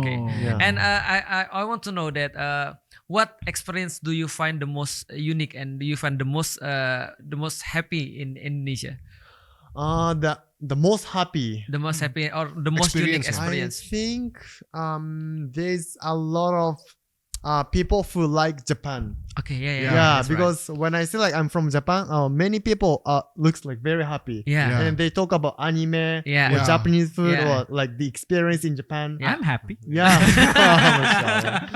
Okay. Yeah. And I want to know that what experience do you find the most unique and do you find the most happy in Indonesia? The most happy. The most happy or the most unique Experience. experience? I think there's a lot of people who like Japan. Okay, yeah. Yeah, that's because when I say like I'm from Japan, many people looks like very happy. right. Yeah. And they talk about anime Yeah. or Yeah. Japanese food Yeah. or like the experience in Japan. Yeah. I'm happy. Yeah. Mashallah.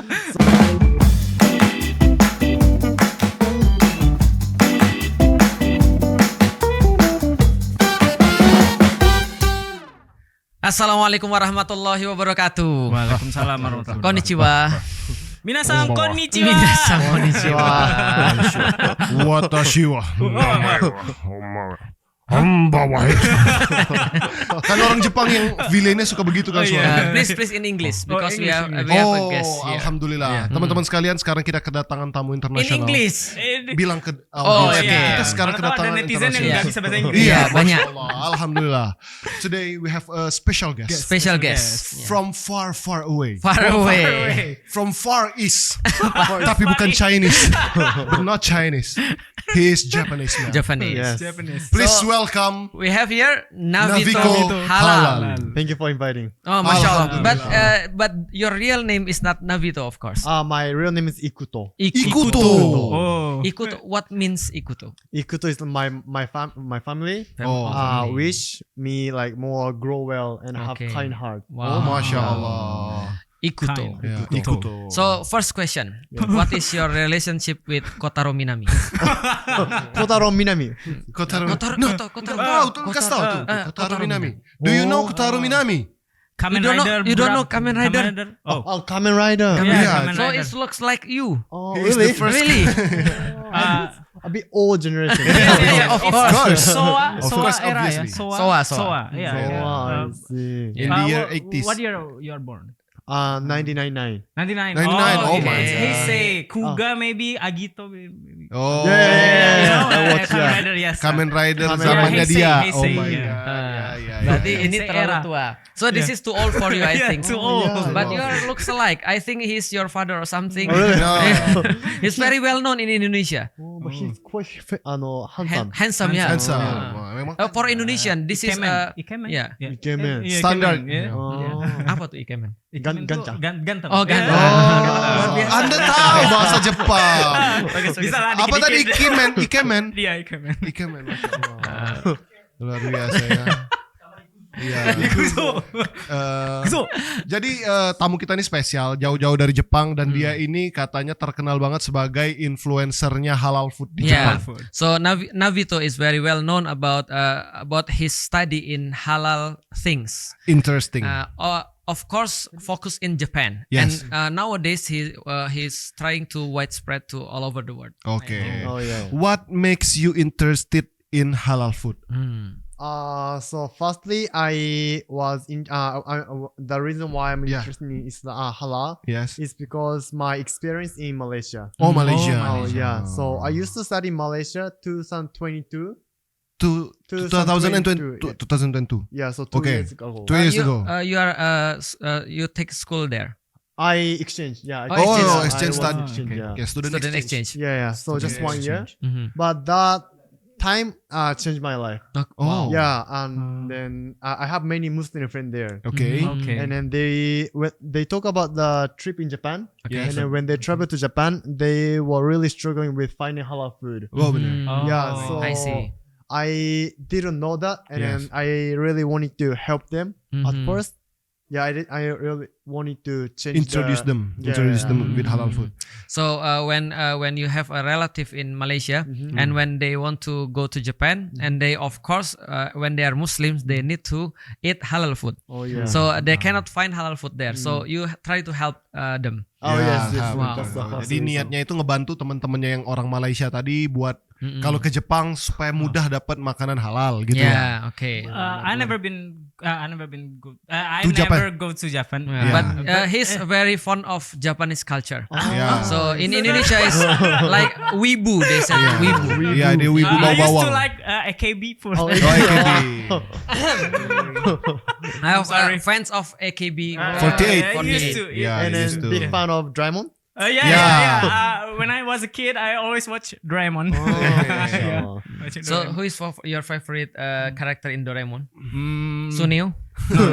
Assalamualaikum warahmatullahi wabarakatuh. Waalaikumsalam warahmatullahi wabarakatuh. Konnichiwa. Minasan konnichiwa. Minasan konnichiwa. Watashi wa hamba wa. Kan orang Jepang yang villainnya suka begitu kan suaranya. Please in English because we have a guest here. Alhamdulillah. Yeah. Teman-teman sekalian, sekarang kita kedatangan tamu In internasional. English. Bilang ke Oh, audiens. iya. Kita sekarang Mana tahu kedatangan ada netizen yang internasional. nggak bisa bahasa Inggris. Iya, Iya, banyak. Masya Allah. Alhamdulillah. Today we have a special guest Special guest. Yeah. from far away. Far away. From far east. Tapi bukan Chinese. But not Chinese. He is Japanese man. Japanese. Yes. Japanese. Please So- welcome We have here Navito, Navito Halal. Halal. Thank you for inviting. Oh, masya Allah. Alhamdulillah. But your real name is not Navito, of course. My real name is Ikuto. Ikuto. Oh. Ikuto. What means Ikuto? Ikuto is my family. Oh. family. Wish me like more grow well and have Okay. kind heart. Oh, Masya Allah. Ikuto. Kind. Ya, Ikuto. Ikuto. So first question, what is your relationship with Kotaro Minami? Kotaro Minami. Kotaro. Kotaro- Nah, Kotaro- tahu, kasih tahu tuh. Kotaro Kotaro Minami. Do you know Kotaro Minami? Kamen You don't know- Rider. you don't know Brab- Kamen Rider? Oh. Oh, Kamen Rider. Kamen Yeah, Yeah, Kamen So Rider. it looks like you. Oh, He is really? the first- Really? A bit old generation. Yeah, of course. Soa Of course, era ya. obviously. Soa. Yeah. Oh, I yeah. see. In the year What- 80s. What year you are born? 1999. 99. 99, oh my okay. God. Heisei, Kuga maybe, Agito maybe. Oh. Yeah. You know, I watch, Kamen yeah. Rider, yes. Kamen Rider Kamen zamannya Rider. dia. Heisei, Oh Heisei, my yeah. god. Ya. Berarti ini Heisei terlalu era. tua. So this is too old for you, I Yeah, think. too old. Yeah. But you looks alike. I think he's your father or something. Oh, really? No. He's very well known in Indonesia. Oh, but he's quite handsome. Handsome, yeah. Handsome. Uh, Wah, memang. For Indonesian, this is Ikemen. yeah. Ikemen. Iya, Standard. Ikemen, yeah. Oh. Apa tuh Ikemen? Ikemen tuh Gancang. Ganteng. Oh, ganteng. Yeah. Luar biasa. Anda tahu bahasa Jepang. Bisa lah Apa tadi dikit-dikit. Ikemen? Dia Ikemen. Ikemen. Masya Allah. Luar biasa ya. Iya. Kuzo. Eh, Jadi tamu kita ini spesial, jauh-jauh dari Jepang dan dia ini katanya terkenal banget sebagai influencernya halal food di Yeah. Jepang. So Navito is very well known about his study in halal things. Interesting. Of course, focus in Japan. Yes. And nowadays he's trying to widespread to all over the world. Oke. Oh yeah. What makes you interested in halal food? So firstly, I was in. The reason why I'm Yeah. interested in is halal Yes. is because my experience in Malaysia. Oh, Malaysia. Oh yeah. So I used to study in Malaysia 2022. 2022. 2022. Yeah. So 2 Okay. years ago. 2 years ago. You take school there. I exchanged. Yeah. Oh, exchange. Oh, I exchange was study. exchange, Okay. yeah. Okay, student exchange. Yeah. Yeah. So just 1 year. Mhm. But that time changed my life. Oh. Yeah. And then I have many Muslim friends there. Okay. Okay. And then they talk about the trip in Japan. Yes. And then when they travel to Japan, they were really struggling with finding halal food. Oh, benar. Oh. Yeah, so I see. I didn't know that, and Yes. then I really wanted to help them at Mhm. first. Yeah, I really wanted to change. Introduce them with halal food. So when you have a relative in Malaysia and when they want to go to Japan and they of course when they are Muslims they need to eat halal food. Oh yeah. So they cannot find halal food there. So you try to help them. Oh yes, yes. alhamdulillah. That's the first Jadi reason. niatnya itu ngebantu teman-temannya yang orang Malaysia tadi buat kalau ke Jepang supaya mudah dapat makanan halal gitu. Yeah, okay. I never been go. I To never Japan. go to Japan. Yeah. But he's very fond of Japanese culture. Yeah. So in Indonesia is like wibu they say wibu. Iya, dia wibu I used to bawang. like AKB for Oh, Oh, AKB. I have sorry. fans of AKB. 48. I used to. Yeah, And I then used to. big fan of Draymond. When I was a kid, I always watched Doraemon. Oh. Watching So Doraemon. who is your favorite character in Doraemon? Hmm, Suneo? No.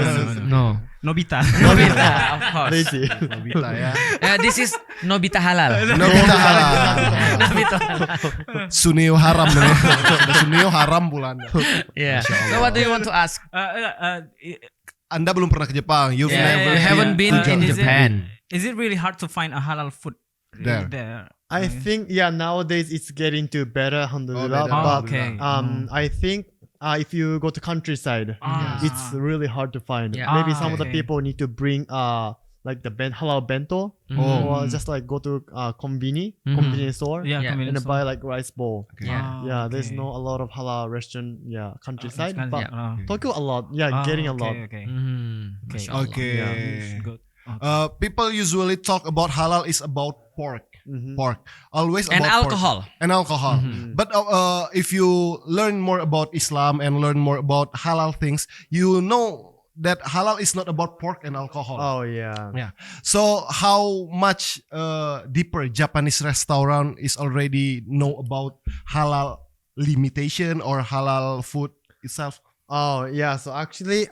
No. Nobita. Nobita, of course. Lazy. Nobita ya. This is Nobita halal. Nobita halal. Nobita halal. Sunio haram nih. Sunio haram bulan. Yeah. So what do you want to ask? Anda belum pernah ke Jepang. You've Yeah, never you haven't been to in Japan. Japan. Is it really hard to find a halal food There. I think nowadays it's getting to better, alhamdulillah. better, But okay. I think if you go to countryside, it's really hard to find. Yeah. Maybe some of the Okay. people need to bring like the halal bento, or just like go to convenience store Yeah. and convenience buy like rice bowl. Yeah. There's no a lot of halal restaurant countryside, but Yeah. Tokyo a lot. Getting a lot. Okay. Mhm. Okay. Mashallah. Okay. Good. People usually talk about halal is about pork. Pork. Always And about alcohol. Pork. And alcohol. But if you learn more about Islam and learn more about halal things, you know that halal is not about pork and alcohol. Oh yeah. Yeah. So how much deeper Japanese restaurant is already know about halal limitation or halal food itself? Oh yeah. So actually,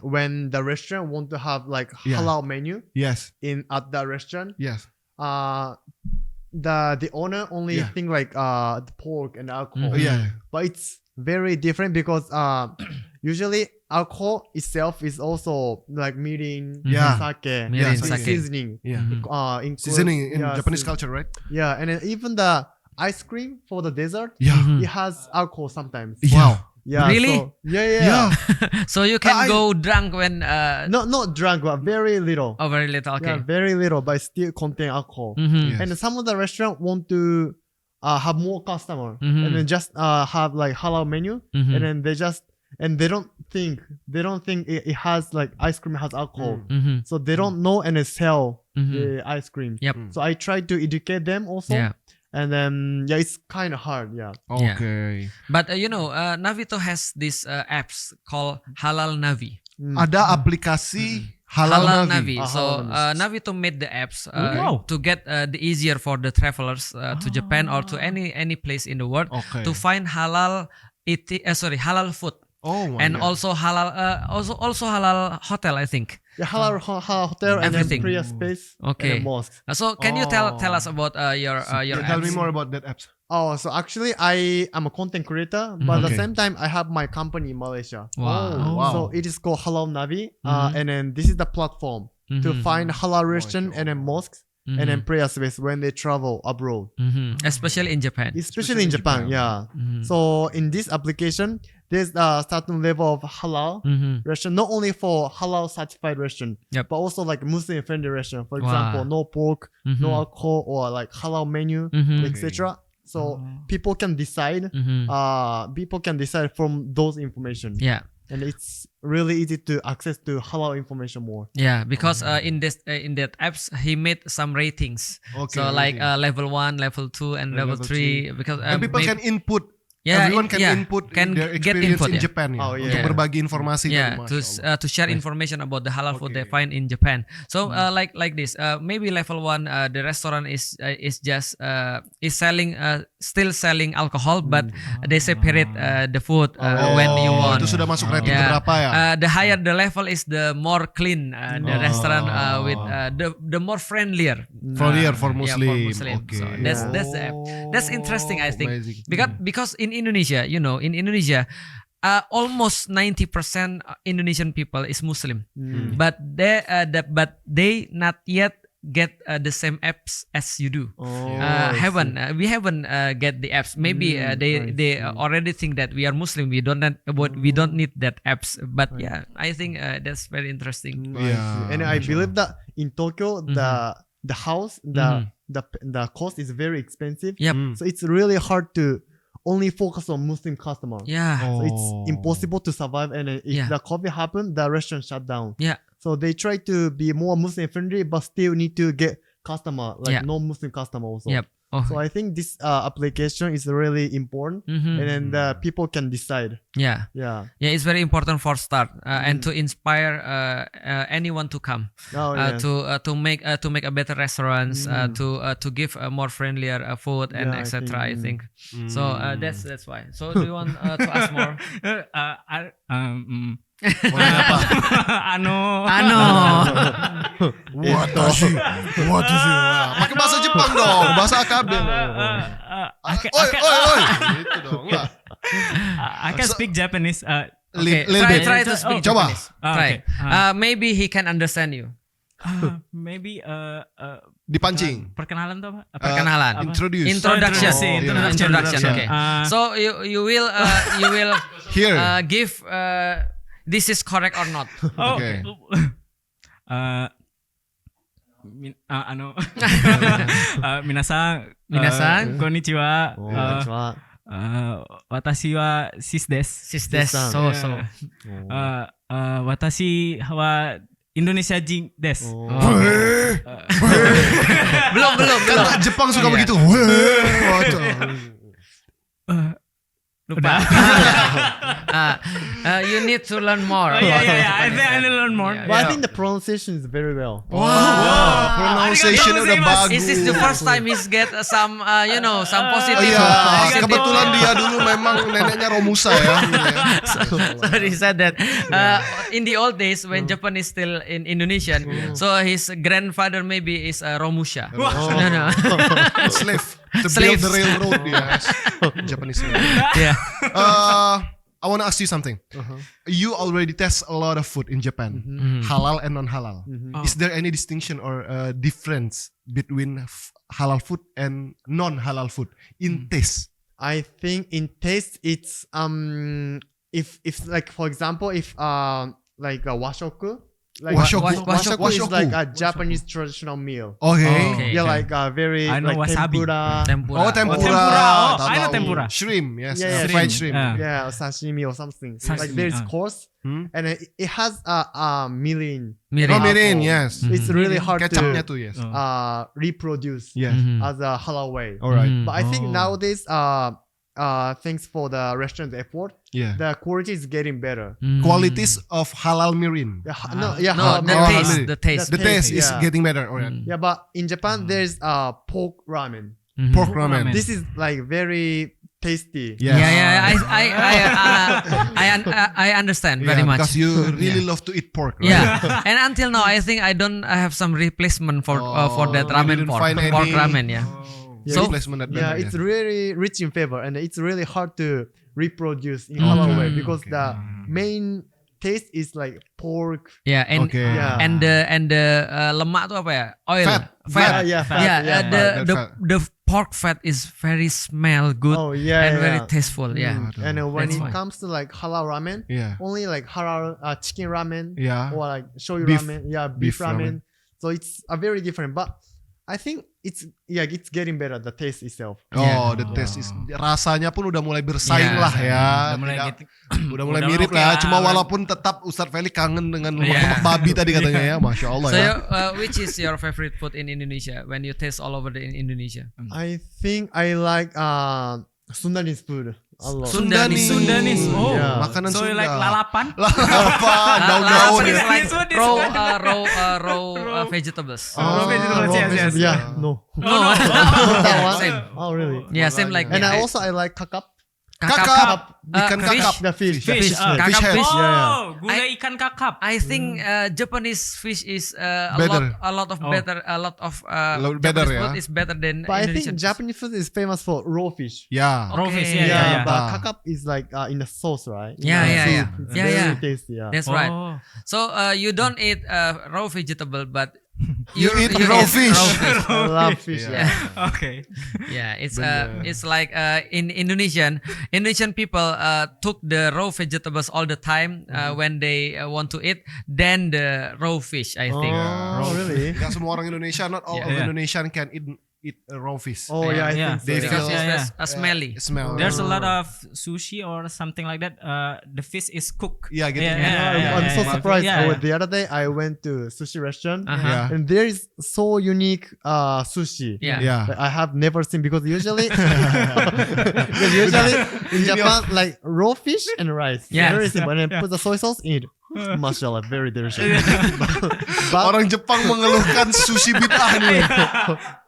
when the restaurant want to have like Yeah. halal menu Yes. at the restaurant, Yes. the owner only Yeah. think like the pork and alcohol. Yeah. But it's very different because usually alcohol itself is also like mirin, Yeah. sake, Mirin, it's sake. seasoning. Yeah. Include- Seasoning in yeah, Japanese season- culture, right? Yeah, and then even the ice cream for the dessert, Yeah. it has alcohol sometimes. Wow. Yeah. Really? So, yeah. So you can I- go drunk when Not drunk, but very little. very little. Okay. Yeah, very little, but still contain alcohol. Mhm. Yes. And some of the restaurant want to have more customer, Mhm. and then just have like halal menu, Mhm. and then they don't think it has like ice cream has alcohol, Mhm. so they don't know and they sell Mhm. the ice cream. Yep. So I try to educate them also, Yeah. and then it's kind of hard. Yeah. Yeah. Okay. But Navito has this apps called Halal Navi. Ada aplikasi halal, Navi. So Halal Navito made the apps Wow. to get the easier for the travelers to Japan or to any place in the world Okay. to find halal halal food Oh my and God. also halal also halal hotel, I think. Yeah, halal hotel and Everything. then prayer space Okay. and then mosque. So can you tell us about your Tell me apps? more about that apps. Oh, so actually I am a content creator, but at Okay. the same time I have my company in Malaysia. Wow. Oh, wow. So it is called Halal Navi, Mhm. and then this is the platform to Mhm. find halal restaurant and then mosques and then prayer space when they travel abroad, Mhm. Especially in Japan. especially in Japan. Yeah. Mhm. So in this application, there's a certain level of halal Mhm. restaurant, not only for halal certified restaurant, Yep. but also like Muslim friendly restaurant. For Wow. example, no pork, Mhm. no alcohol, or like halal menu, Mhm. etc. So people can decide. Mhm. People can decide from those information. Yeah. And it's really easy to access to halal information more. Yeah, because in that apps he made some ratings. Okay. So like rating. level 1, level 2, and level Level 3 because and people can input. Yeah, Everyone can yeah, input can their get experience input, in yeah. Japan ya. Oh, yeah. Untuk Yeah. berbagi informasi yeah dari Masya Allah. to share Nice. information about the halal food they Okay. find in Japan. So like this maybe level 1 the restaurant is just is selling still selling alcohol but they separate the food when you Oh, want. itu sudah masuk rating Yeah. berapa ya? The higher the level is the more clean the restaurant with the more friendlier. For for Muslim. Muslim. Okay. So that's the app. That's interesting, I think. Amazing. Because in Indonesia, in Indonesia, almost 90% Indonesian people is Muslim, but they not yet get the same apps as you do. We haven't get the apps. Maybe they already think that we are Muslim. We don't need that apps. But yeah, I think that's very interesting. Yeah, And I believe that in Tokyo, the house, the cost is very expensive. Yep. So it's really hard to only focus on Muslim customer. Yeah. So it's impossible to survive. And if Yeah. the COVID happened, the restaurant shut down. Yeah. So they try to be more Muslim friendly, but still need to get customer, like Yeah. non-Muslim customer also. Yep. Oh. So I think this application is really important, Mhm. and then the people can decide. Yeah. Yeah. Yeah, it's very important for start and to inspire anyone to come Oh yeah. to make a better restaurants to give a more friendlier food and Yeah, I etc. I think. think, So that's why. So do you want to ask more? Apa? Ano. Watashi. Pakai bahasa Jepang dong, bahasa AKB. Oi. Gitu dong. Enggak. I can speak Japanese. Okay, Little bit. try to speak Coba. Japanese. Try. Okay. Maybe he can understand you. Maybe Dipancing. perkenalan tuh apa? Perkenalan. Introduce. Introduction. Oh, Introduction. Okay. So you will Here. give this is correct or not. Oh. Okay. Minasang. Minasang. Konnichiwa. Oh, konnichiwa. Watashi wa sis desu. Sis des. So. Watashi wa Indonesia jin desu. belum. Kan Jepang suka Iya. begitu. Lupa. You need to learn more. Yeah. I think I need to learn more. But I think the pronunciation is very well. Pronunciation udah bagus. Is this the first time he's get some some Oh positive? iya, positive- kebetulan dia dulu memang neneknya Romusa ya. So he said that in the old days when Japan is still in Indonesian, so his grandfather maybe is Romusha. No. Slave. To build Slaves. the railroad, yes. Japanese slave. Yeah. I want to ask you something. You already test a lot of food in Japan, halal and non-halal. Is there any distinction or difference between halal food and non-halal food in taste? I think in taste it's if like for example if like a washoku. Like Washoku. washoku is Washoku. like a Japanese traditional meal. Okay. Yeah, like very I know like wasabi. tempura. Tempura. Oh, tempura. tempura. Oh, Tahu. I know tempura. Shrimp, yes. Yeah, Fried shrimp. shrimp. Yeah, or sashimi or something. Like Sashimi, very coarse, Hmm? and it has a mirin. Mirin. Oh, mirin, Oh. yes. It's really hard Kecapnya to tuh, yes. reproduce Yes. as a halal way. Alright. But I think Oh. nowadays, thanks for the restaurant effort, Yeah. the quality is getting better. Qualities of halal mirin. Yeah, No, halal the Oh, mirin. taste. halal. The taste. The taste is Yeah. getting better. Alright. Yeah, but in Japan there's pork ramen. Pork ramen. This is like very tasty. Yes. Yeah. I understand very Yeah, much. because you really love to eat pork, right? Yeah, and until now, I think I don't have some replacement for that you ramen didn't pork find pork any- ramen. Yeah. Yeah, So- replacement that Yeah, better, it's really rich in flavor, and it's really hard to reproduce in halal way because the main taste is like pork. Yeah, and Okay. Yeah. and the lemak tuh apa ya? Oil. Fat. Yeah, fat. Yeah, yeah. the pork fat is very smell good Oh yeah, and yeah. very tasteful. Yeah. And when That's it why. comes to like halal ramen, Yeah. only like halal chicken ramen Yeah. or like shoyu Beef- ramen, yeah, beef beef ramen. So it's a very different, but I think it's getting better, the taste itself. Oh, the taste is rasanya pun udah mulai bersaing Yeah. lah ya. Udah mulai Tidak- gitu. udah mulai Udah mirip oke lah. lah. Cuma walaupun tetap Ustadz Feli kangen dengan lemak-lemak babi tadi katanya ya. Masya Allah So, ya. which is your favorite food in Indonesia when you taste all over in Indonesia? I think I like Sundanese food a lot. Sundanese. Sundanese. Oh. Yeah. Makanan So Sunda. you like lalapan? Lalapan, daun-daun Lalapan is ya. like This one is raw good. raw vegetables. Raw vegetables, yes. Yeah, no. No, That yeah, one? same. Oh really? Yeah, same like And me. I like kakap. Kakap. Ikan fish. kakap. The fish. Fish. Kakap Fish head. fish. Oh, gulai ikan kakap. I think Japanese fish is Better. a lot of Lot better, Japanese food ya. is better than But I Indonesian. think Japanese food is famous for raw fish. Ya. Raw fish, Okay. yeah. But Ah. kakap is like in the sauce, right? Yeah, In the yeah, soup. yeah. It's Yeah, very yeah. tasty. Yeah. That's right. Oh. So you don't eat raw vegetable, but You eat raw fish. I love fish. Yeah. Yeah. Okay. Yeah, Bener. it's like in Indonesian people took the raw vegetables all the time when they want to eat, then the raw fish. I think. Oh, really? Gak semua orang Indonesia, not all Yeah. of Yeah. Indonesian can eat eat raw fish. Oh yeah, I Yeah. think so. They yeah. Because feel- it's Yeah. smelly. Smell. There's a lot of sushi or something like that. The fish is cooked. Yeah, getting I'm so yeah. surprised. Yeah, The other day I went to sushi restaurant Uh-huh. Yeah. and there is so unique sushi. Yeah. Yeah. That I have never seen because usually in Japan like raw fish and rice. Yeah. Very simple. And I put the soy sauce in it. Mashallah, very delicious. but Orang Jepang mengeluhkan sushi bid'ah nih.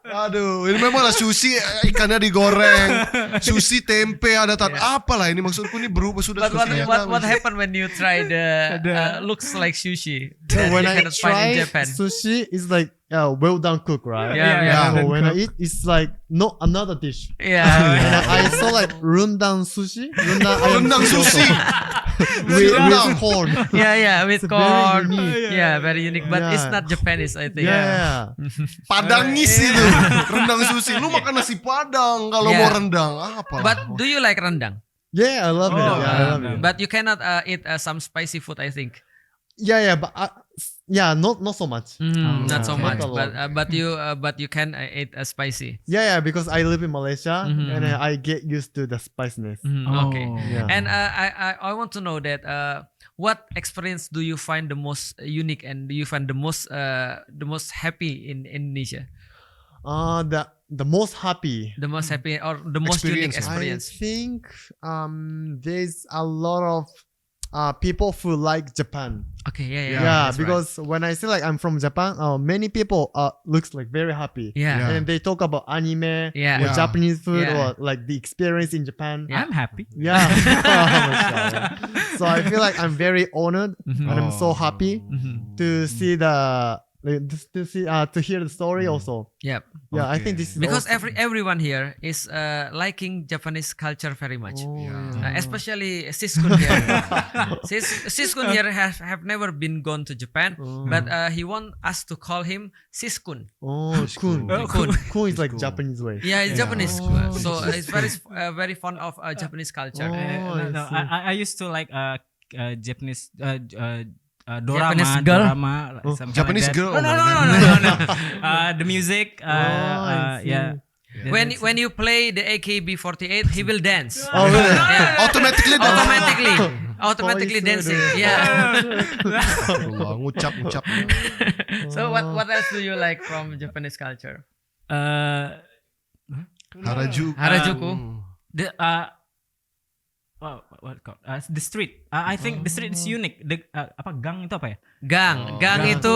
Aduh, ini memang lah sushi ikannya digoreng, sushi tempe ada apalah ini maksudku ini berubah sudah. But what, sushi what happened when you try the looks like sushi? so that when you I cannot find try in Japan. sushi, it's like well done cook, right? Yeah. So when I eat, it's like no another dish. Yeah. And I saw like rundan sushi, Rendang sushi. with corn. yeah, with It's very corn. unique. Yeah, very unique. But it's Yeah. not Japanese, I think. Yeah. Padangis itu, rendang sushi. Lu makan nasi padang kalau Yeah. mau rendang apa? But do you like rendang? Yeah, I love it. Oh, Yeah, I love it. But you cannot eat some spicy food, I think. Yeah, but not so much. Not so yeah. much. Not a lot. But you can eat spicy. Yeah, because I live in Malaysia Mhm. and I get used to the spiciness. Okay. Yeah. And I want to know that what experience do you find the most unique and do you find the most happy in Indonesia? The most happy. The most happy or the most unique Experience. experience? I think there's a lot of people who like Japan. Okay, yeah. Yeah, that's right. because when I say like I'm from Japan, many people looks like very happy. Yeah. And they talk about anime Yeah. or Japanese food Yeah. or like the experience in Japan. Yeah. I'm happy. Yeah. Mashallah. So I feel like I'm very honored Mhm. and I'm so happy Mhm. to see to hear the story also. Yep. Yeah, I think this is Because awesome. everyone here is liking Japanese culture very much. Oh, Especially Siskun here. Siskun here have never been gone to Japan, but he want us to call him Siskun. Oh, kun. Kun. Kun is like Japanese way. Yeah, it's Japanese. Oh, So he's very fond of Japanese culture. Oh, No, I see. I used to like Japanese dorama, Japanese girl? dorama, something Japanese like that. girl, No, oh no. The music, I see. yeah. When you play the AKB48, he will dance. Oh, really? Yeah. Automatically Automatically Oh, dancing. it's so Yeah. Allah, ngucap. So what else do you like from Japanese culture? Harajuku. Harajuku. The what called the street. I think the street is unique. The apa gang itu apa ya? Gang gang. itu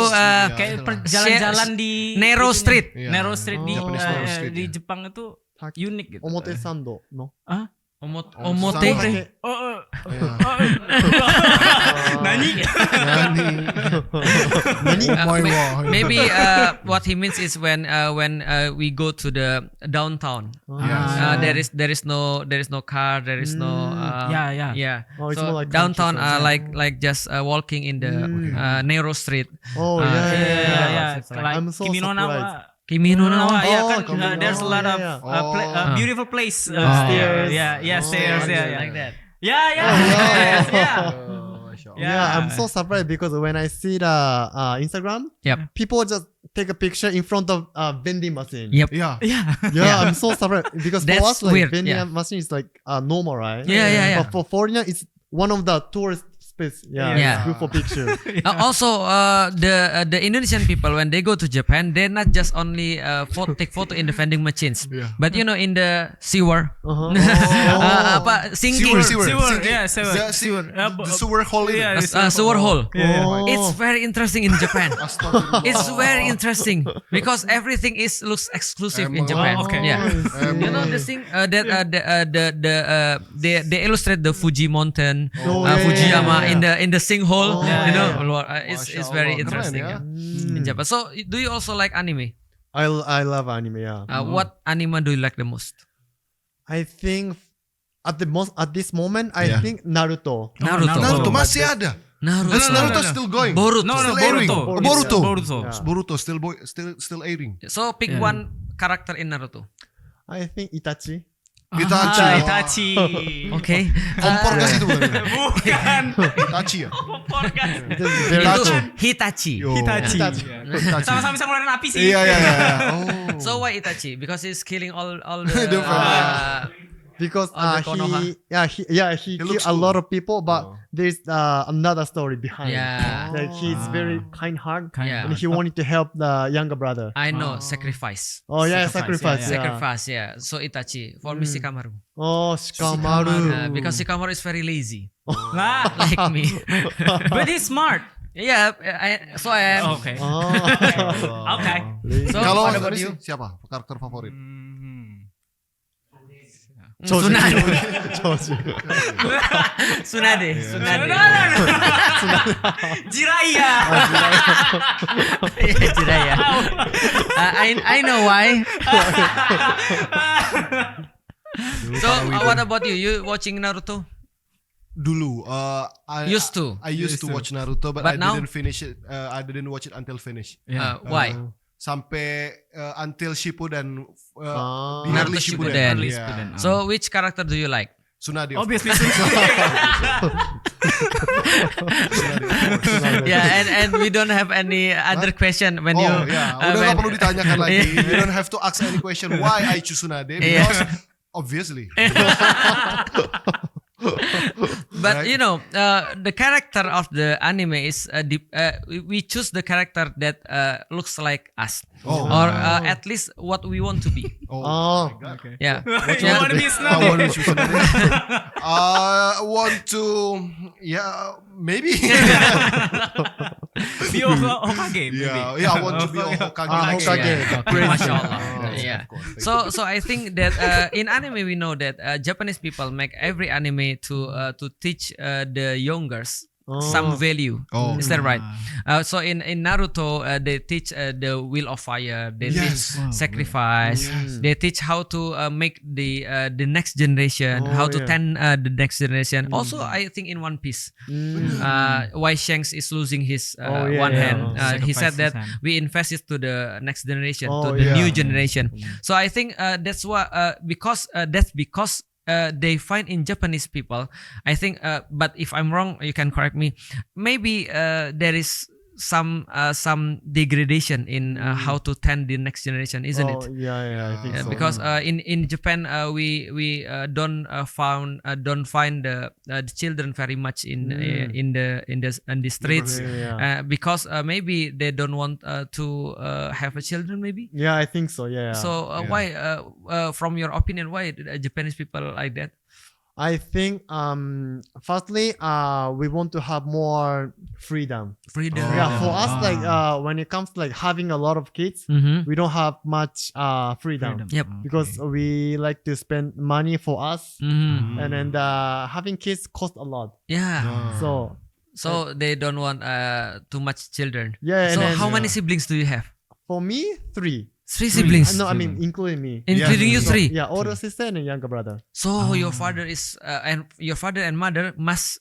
Kayak Share- jalan-jalan di narrow itunya. street. Iya. Narrow street di Japanese narrow street, di ya. Jepang itu unik gitu. Omote sando, no? omote. Oh. Nani? Maybe what he means is when we go to the downtown. There is no car. There is no. Yeah. Oh, it's So more like downtown, countryside. like just walking in the narrow street. Oh, yeah. Like I'm so Kimi no surprised. Nawa. Kimi no Nawa. Yeah, Oh, kan, Kimi no there's a Nawa, lot of yeah. beautiful place. Stairs. Yeah, stairs. Yeah. Like that. Yeah. Yeah, I'm so surprised because when I see the Instagram, Yep. people just take a picture in front of vending machine. Yep. Yeah. Yeah. Yeah, I'm so surprised because for That's us, like weird, vending yeah. machine is like normal, right? Yeah. But for foreigner, it's one of the tourist space. Yeah, Yeah. it's good for picture. Also, the Indonesian people when they go to Japan, they not just only take photo in the vending machines, Yeah. but in the sewer, Uh-huh. apa sinking Sewer. Yeah, sewer. The sewer hole itu. Yeah, sewer hole. Oh. It's very interesting in Japan. Astagfirullah. It's very interesting because everything looks exclusive in Emang. Japan. Oh, okay. Yeah. You know the thing that they illustrate the Fuji mountain, Fujiyama in the sinkhole. Oh, You know, yeah. it's Masya very Allah. Keren interesting ya. in Japan. So, do you also like anime? I love anime. Yeah, What anime do you like the most? I think at this moment, I Yeah. think Naruto. Naruto masih ada. Naruto Still still going. Boruto. No, Still airing. Boruto. Boruto still airing. So pick one character in Naruto. I think Itachi. Itachi. Itachi. Okay. Kompor gas itu bukan? Bukan. Itachi ya? Kompor kan. It is very Itu true. Hitachi. Yo. Hitachi. Itachi. Sama-sama bisa ngeluarin api sih. Iya. Oh. So why Itachi? Because he's killing all the The Because Oh, the Konoha. he killed looks a cool. lot of people, but Oh. there's another story behind. Yeah. Like he's very kind heart, Yeah. and he wanted to help the younger brother. I know sacrifice. Oh yeah, Sacrifice, sacrifice. Yeah. Sacrifice, yeah. So Itachi for me Shikamaru. Oh, Shikamaru. Because Shikamaru is very lazy, Nah, like me. but he's smart. Yeah, so I am. Oke. Oh. Oke. So Kalau what about ini you? siapa karakter favorit? Tsunade. Joji. Tsunade. Jiraiya. Yeah, Jiraiya. I know why. So what about you? You watching Naruto? Dulu, I Used to. I used to watch Naruto, but But I now? didn't finish it. I didn't watch it until finish. Why? Sampai until Shippuden. Oh. Di Naruto early Shippuden. Early Yeah. Shippuden. So which character do you like? Tsunade. of Obviously. Yeah, and we don't have any other question when you. Oh ya, udah when- nggak perlu ditanyakan lagi. Yeah. You don't have to ask any question why I choose Tsunade Yeah. because obviously. But Right. you know, the character of the anime is we choose the character that looks like us, Oh. or at least what we want to be. Oh. Yeah, You wanna be I Tsunade? want to choose Tsunade. Want to, yeah, maybe. Be Hokage. maybe. Yeah, I want to be a Hokage. Hokage. Yeah. Okay, Crazy. mashallah. Oh, Yeah. of course. So I think that in anime we know that Japanese people make every anime to teach the youngers some value. Oh. Is that right? So in Naruto they teach the wheel of fire. They Yes. teach sacrifice. They teach how to make the next generation, Oh, how to yeah. tend the next generation. Also, I think in One Piece, why Shanks is losing his Oh, yeah, one yeah. hand. He Sacrifice said that his hand. we invest it to the next generation, Oh, to the yeah. new generation. So I think that's why because they find in Japanese people. I think, but if I'm wrong, you can correct me. Maybe there is some degradation in how to tend the next generation, isn't Oh, it? yeah, I think so. Because in Japan we don't find the children very much in the streets Yeah. because maybe they don't want to have a children maybe. Yeah, I think so. Yeah. So why from your opinion why Japanese people like that? I think firstly we want to have more freedom. Freedom. Yeah, for us like when it comes to like having a lot of kids, Mm-hmm. we don't have much freedom. Yep. Because we like to spend money for us, Mm-hmm. and then having kids cost a lot. Yeah. So They don't want too much children. yeah, So and then how many siblings do you have? for me 3. 3 siblings. No, I mean including me. Including you So, 3. yeah, older sister and a younger brother. So your father is and your father and mother must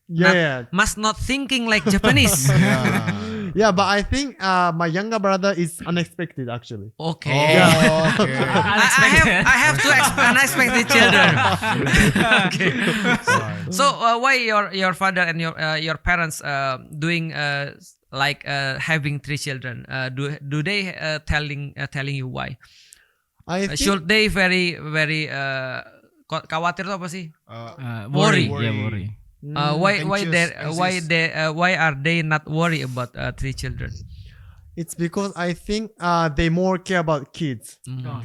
Yeah, not thinking like Japanese. yeah, but I think my younger brother is unexpected actually. Okay. Yeah. Okay. I have two unexpected children. Okay. So why your father and your parents doing like having 3 children? Do they telling you why? I think Should they very khawatir tuh apa sih? Worry. Worry. Yeah, worry. Why are they not worried about 3 children? it's because I think they more care about kids.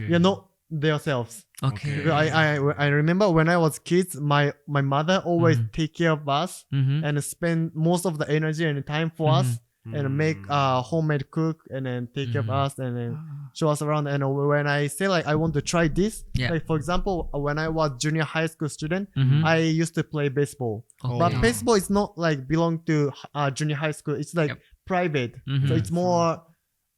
Yeah, not themselves. Okay. Because I remember when I was kids, my mother always take care of us Mm-hmm. and spend most of the energy and time for us and make homemade cook and then take care of us and then show us around. And when I say like I want to try this, Yeah. like for example, when I was junior high school student, Mhm. I used to play baseball. Okay. But baseball is not like belong to junior high school. It's like Yep. private, Mhm. so it's more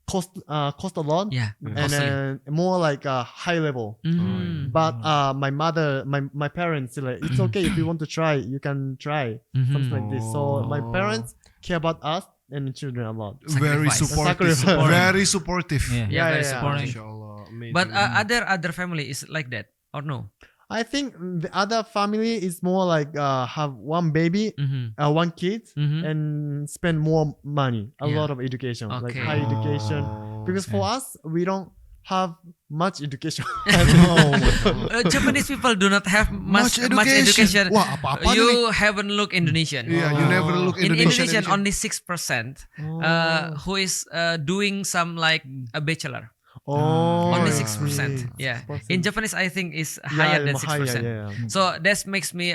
cost a lot. Yeah. And then more like high level. Mhm. But my mother, my parents say like it's okay if you want to try, you can try something like this. So my parents care about us and the children a lot. Very Sacrifice. supportive. Sacrifice. Very supportive. Yeah. Yeah, very yeah. supportive. Mashallah, amazing. But other family is like that or no? I think the other family is more like have one baby, one kid, and spend more money, a Yeah. lot of education, like Okay. high education. Oh. Because for us, we don't have much education. Japanese people do not have much education. Wah, apa-apa nih? You haven't looked Indonesian. Yeah, you never look In Indonesian. Indonesian, only 6% who is doing some like a bachelor. Oh, Only yeah. 6%. Yeah. 6%. In Japanese, I think is Yeah, higher than higher, 6%. yeah. So that makes me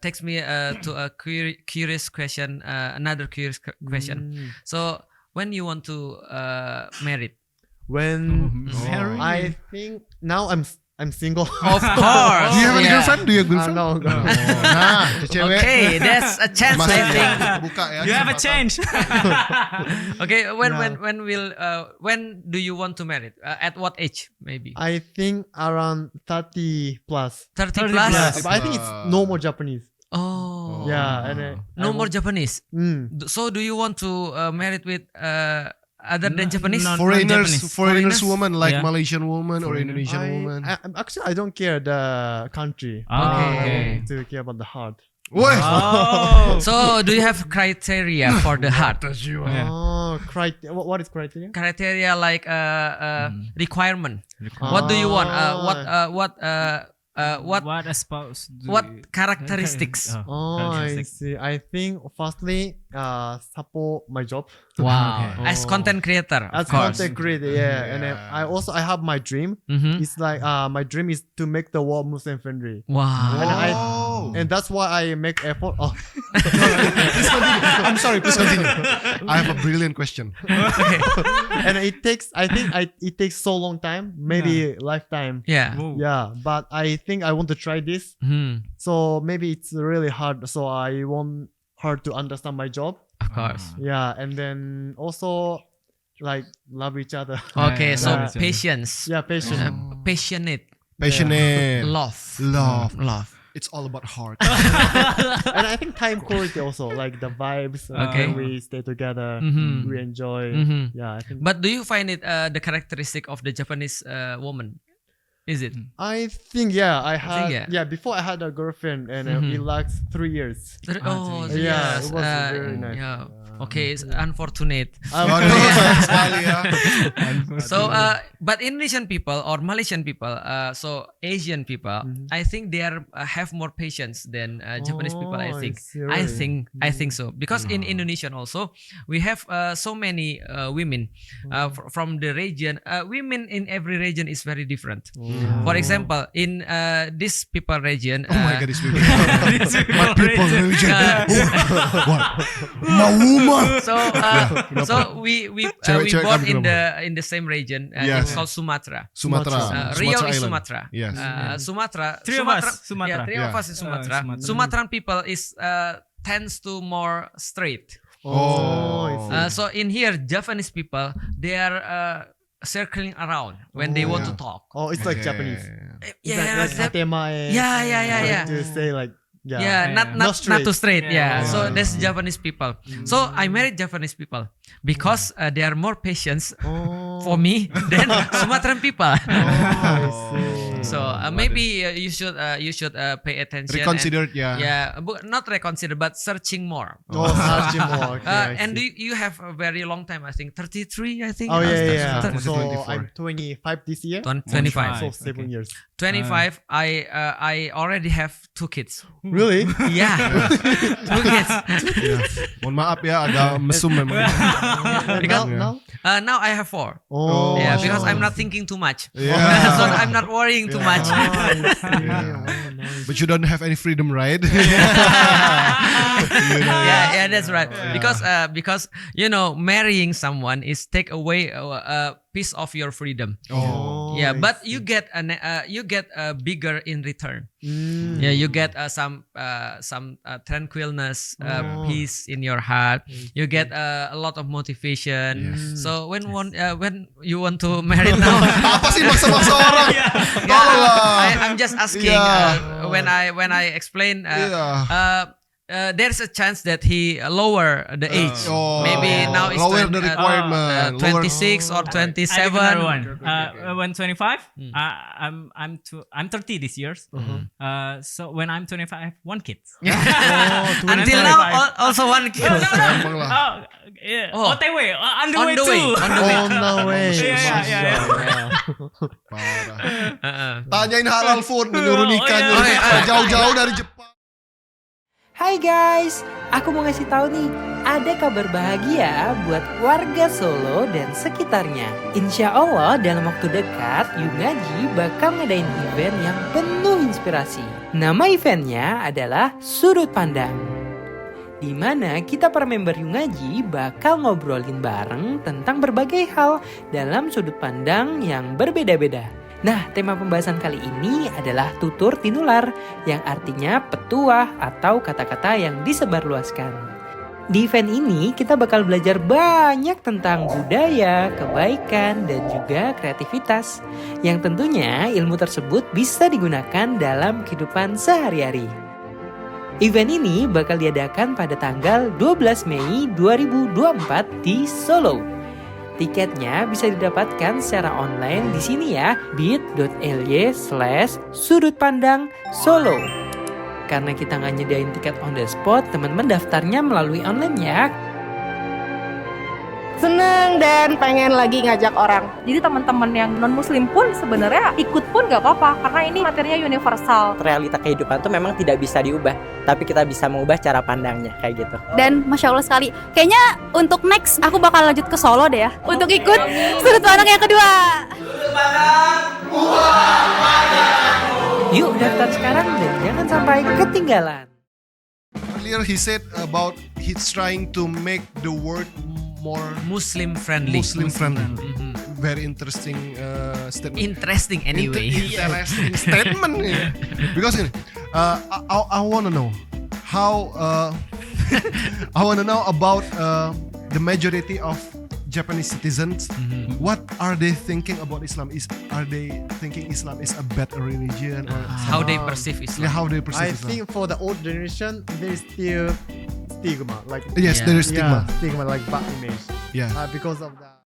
takes me to a curious question. Another curious question. So when you want to marry? When Married. I think now I'm single. Of course. Do you have a yeah. girlfriend? Do you have a girlfriend? No. Nah, cewek. Okay, that's a chance Masih I think. buka ya. You have a kesempatan. change. Okay, Yeah. when do you want to marry? At what age maybe? I think around 30 plus. 30 30 plus. Yeah, plus. but I think it's no more Japanese. Oh. Yeah, and No more Japanese. Mm. So do you want to marry with other than Japanese? non- Foreigners Foreigners? woman like Yeah. Malaysian woman or Indonesian woman. Actually, I don't care the country. Okay. I want to care about the heart. Woi. Oh. So do you have criteria for the heart? Yeah. Oh, what is criteria? Criteria like requirement. What do you want? What a spouse do What you- characteristics? Oh, I characteristics. see. I think firstly, support my job Wow. Okay. As content creator, of as course. content creator. Yeah, and then I have my dream. Mhm. It's like my dream is to make the world Muslim friendly, Wow. and that's why I make effort. Oh, Please continue. I'm sorry, please continue. I have a brilliant question. and it takes. I think it takes so long time, maybe lifetime. Yeah. Whoa. Yeah, but I think I want to try this. Hmm. So maybe it's really hard. So I want her to understand my job. Of course. Yeah, and then also like love each other. Okay, so Yeah. patience. Yeah, patient. Passionate. Passionate. Love. Love. It's all about heart. And I think time quality also, like the vibes. Okay. When we stay together, Mhm. we enjoy. Mhm. Yeah, I think. But do you find it the characteristic of the Japanese woman? Is it? I think I had think, yeah. before I had a girlfriend and Mhm. it lasts 3 years. Oh, Yeah, yes. it was very nice. Yeah. Okay, it's unfortunate. Waduh, sayang sekali ya. So, but Indonesian people or Malaysian people, so Asian people, I think they are have more patience than Japanese people. I Oh, think. see, I really? think so because in Indonesian also we have so many women from the region. Women in every region is very different. For example, in this people region, Oh my god, it's really my people religion. What? Mauma. so we Cewek-cewek born kami in the same region. Yes. It's called Sumatra. Sumatera. Riau is Island. Sumatra. Yes. Sumatra. Three of us, Sumatra. Yeah, three of us is Sumatra. Sumatra. Sumatran people is tends to more straight. Oh, I see. So in here, Japanese people they are circling around when they want to talk. Oh, it's like Japanese. Yeah, It's like atemae. yeah. To say like Yeah, not Not too straight. Yeah. Yeah. So that's Japanese people. So I married Japanese people because they are more patient Oh. for me than Sumatran people. I see. So maybe you should pay attention. Reconsidered, yeah. Yeah, but not reconsider, but searching more. Oh, searching more. Okay, I And see. you have a very long time. I think 33. I think. Oh yeah. Started So 24. I'm 25 this year. 25. So Okay. 7 years. 25. I already have 2 kids. Really? Yeah, 2 kids. Mohon maaf ya, agak mesum memang. Now, now? Now I have 4. Oh. Yeah, because I'm not thinking too much. Yeah. So I'm not worrying too much. Oh, I see. Oh, nice. But you don't have any freedom, right? Yeah, that's right. Because marrying someone is take away a piece of your freedom. Oh. Yeah, I but see. you get a bigger in return. Mm. Yeah, you get some tranquilness, peace in your heart. You get a lot of motivation. So when you want to marry now, Apa sih maksa-maksa orang? Tolonglah. I'm just asking Yeah. when I explain. Yeah. there's a chance that he lower the age. Maybe now it's lower the requirement. 26 or I think another 27. one. When 25, I'm 30 this year. So when I'm 25, I have one kid. Until now, also one kid. Emang lah. Yeah. Oh. OTW, on the On way the way, too. on the way. On the way. Yeah. Parah. Tanyain halal food, menyuruh nikah Oh, iya. jauh-jauh dari Jepang. Hai guys, aku mau ngasih tahu nih, ada kabar bahagia buat warga Solo dan sekitarnya. Insya Allah dalam waktu dekat, Yungaji bakal ngadain event yang penuh inspirasi. Nama eventnya adalah Sudut Pandang, di mana kita para member Yungaji bakal ngobrolin bareng tentang berbagai hal dalam sudut pandang yang berbeda-beda. Nah, tema pembahasan kali ini adalah tutur tinular, yang artinya petuah atau kata-kata yang disebarluaskan. Di event ini kita bakal belajar banyak tentang budaya, kebaikan, dan juga kreativitas, yang tentunya ilmu tersebut bisa digunakan dalam kehidupan sehari-hari. Event ini bakal diadakan pada tanggal 12 Mei 2024 di Solo. Tiketnya bisa didapatkan secara online di sini ya, bit.ly/sudutpandangsolo. Karena kita nggak nyediain tiket on the spot, teman-teman daftarnya melalui online ya. Seneng dan pengen lagi ngajak orang. Jadi teman-teman yang non muslim pun sebenarnya ikut pun gak apa-apa, karena ini materinya universal. Realita kehidupan tuh memang tidak bisa diubah, tapi kita bisa mengubah cara pandangnya kayak gitu. Dan Masya Allah sekali, kayaknya untuk next aku bakal lanjut ke Solo deh ya, untuk ikut sudut pandang yang kedua. Yuk daftar sekarang dan jangan sampai ketinggalan. Earlier he said about he's trying to make the world more Muslim friendly. Muslim friendly. Very interesting statement. Interesting anyway. Interesting statement. Yeah. Because I want to know how I want to know about the majority of Japanese citizens. What are they thinking about Islam? Are they thinking Islam is a bad religion? Or How they perceive Islam. yeah, how they perceive I Islam? think for the old generation, there is still stigma, like Yes, Yeah. there is stigma. Yeah, stigma like bad image. Yeah. Because of that.